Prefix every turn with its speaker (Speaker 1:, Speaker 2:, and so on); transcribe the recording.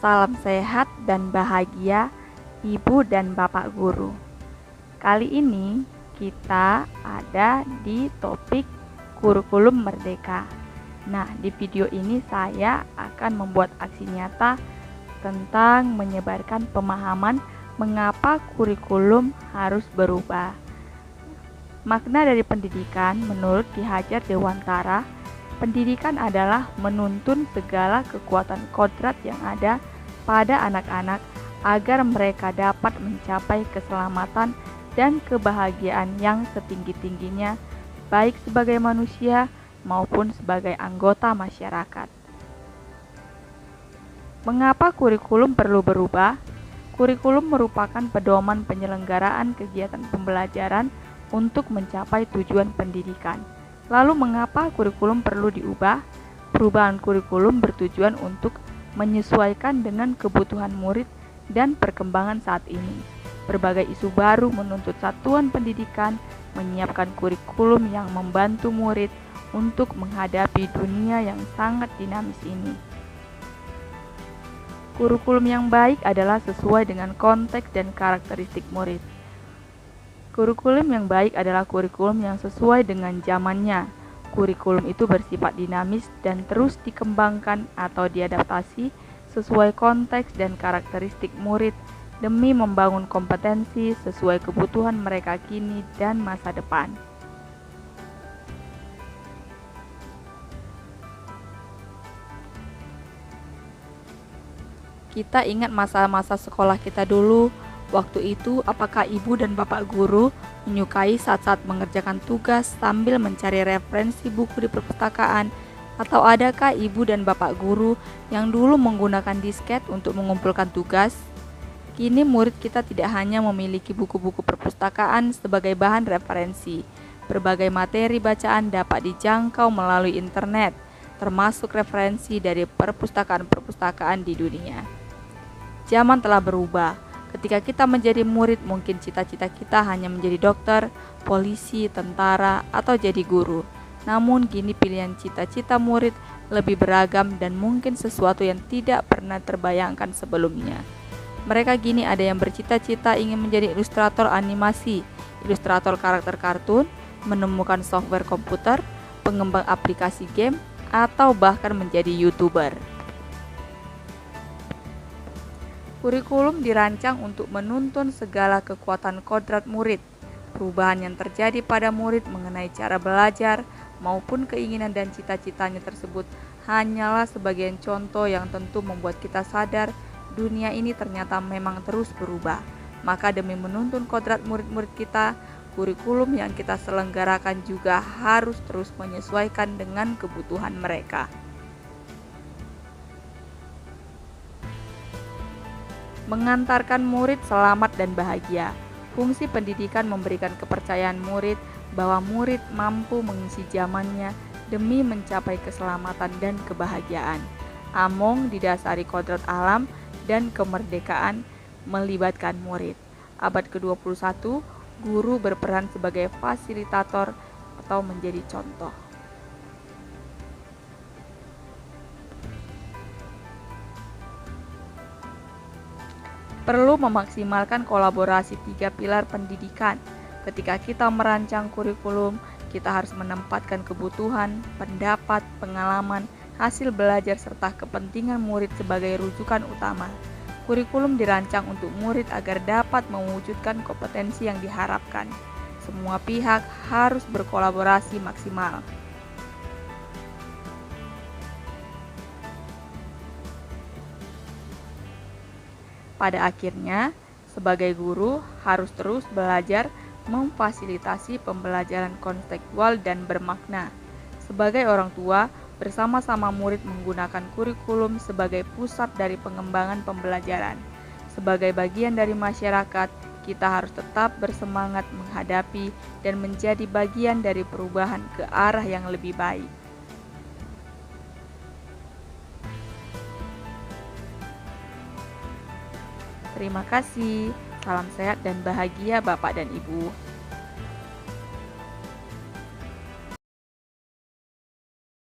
Speaker 1: Salam sehat dan bahagia, Ibu dan Bapak Guru. Kali ini kita ada di topik kurikulum merdeka. Nah, di video ini saya akan membuat aksi nyata tentang menyebarkan pemahaman mengapa kurikulum harus berubah. Makna dari pendidikan menurut Ki Hajar Dewantara, pendidikan adalah menuntun segala kekuatan kodrat yang ada pada anak-anak agar mereka dapat mencapai keselamatan dan kebahagiaan yang setinggi-tingginya, baik sebagai manusia maupun sebagai anggota masyarakat. Mengapa kurikulum perlu berubah? Kurikulum merupakan pedoman penyelenggaraan kegiatan pembelajaran untuk mencapai tujuan pendidikan. Lalu mengapa kurikulum perlu diubah? Perubahan kurikulum bertujuan untuk menyesuaikan dengan kebutuhan murid dan perkembangan saat ini. Berbagai isu baru menuntut satuan pendidikan menyiapkan kurikulum yang membantu murid untuk menghadapi dunia yang sangat dinamis ini. Kurikulum yang baik adalah sesuai dengan konteks dan karakteristik murid. Kurikulum yang baik adalah kurikulum yang sesuai dengan zamannya. Kurikulum itu bersifat dinamis dan terus dikembangkan atau diadaptasi sesuai konteks dan karakteristik murid demi membangun kompetensi sesuai kebutuhan mereka kini dan masa depan. Kita ingat masa-masa sekolah kita dulu. Waktu itu, apakah ibu dan bapak guru menyukai saat-saat mengerjakan tugas sambil mencari referensi buku di perpustakaan? Atau adakah ibu dan bapak guru yang dulu menggunakan disket untuk mengumpulkan tugas? Kini murid kita tidak hanya memiliki buku-buku perpustakaan sebagai bahan referensi. Berbagai materi bacaan dapat dijangkau melalui internet, termasuk referensi dari perpustakaan-perpustakaan di dunia. Zaman telah berubah. Ketika kita menjadi murid, mungkin cita-cita kita hanya menjadi dokter, polisi, tentara, atau jadi guru. Namun kini pilihan cita-cita murid lebih beragam dan mungkin sesuatu yang tidak pernah terbayangkan sebelumnya. Mereka kini ada yang bercita-cita ingin menjadi ilustrator animasi, ilustrator karakter kartun, menemukan software komputer, pengembang aplikasi game, atau bahkan menjadi YouTuber. Kurikulum dirancang untuk menuntun segala kekuatan kodrat murid. Perubahan yang terjadi pada murid mengenai cara belajar maupun keinginan dan cita-citanya tersebut hanyalah sebagian contoh yang tentu membuat kita sadar dunia ini ternyata memang terus berubah. Maka demi menuntun kodrat murid-murid kita, kurikulum yang kita selenggarakan juga harus terus menyesuaikan dengan kebutuhan mereka. Mengantarkan murid selamat dan bahagia. Fungsi pendidikan memberikan kepercayaan murid bahwa murid mampu mengisi zamannya demi mencapai keselamatan dan kebahagiaan. Among didasari kodrat alam dan kemerdekaan melibatkan murid. Abad ke-21, guru berperan sebagai fasilitator atau menjadi contoh. Perlu memaksimalkan kolaborasi 3 pilar pendidikan. Ketika kita merancang kurikulum, kita harus menempatkan kebutuhan, pendapat, pengalaman, hasil belajar serta kepentingan murid sebagai rujukan utama. Kurikulum dirancang untuk murid agar dapat mewujudkan kompetensi yang diharapkan. Semua pihak harus berkolaborasi maksimal. Pada akhirnya, sebagai guru harus terus belajar memfasilitasi pembelajaran kontekstual dan bermakna. Sebagai orang tua, bersama-sama murid menggunakan kurikulum sebagai pusat dari pengembangan pembelajaran. Sebagai bagian dari masyarakat, kita harus tetap bersemangat menghadapi dan menjadi bagian dari perubahan ke arah yang lebih baik. Terima kasih. Salam sehat dan bahagia Bapak dan Ibu.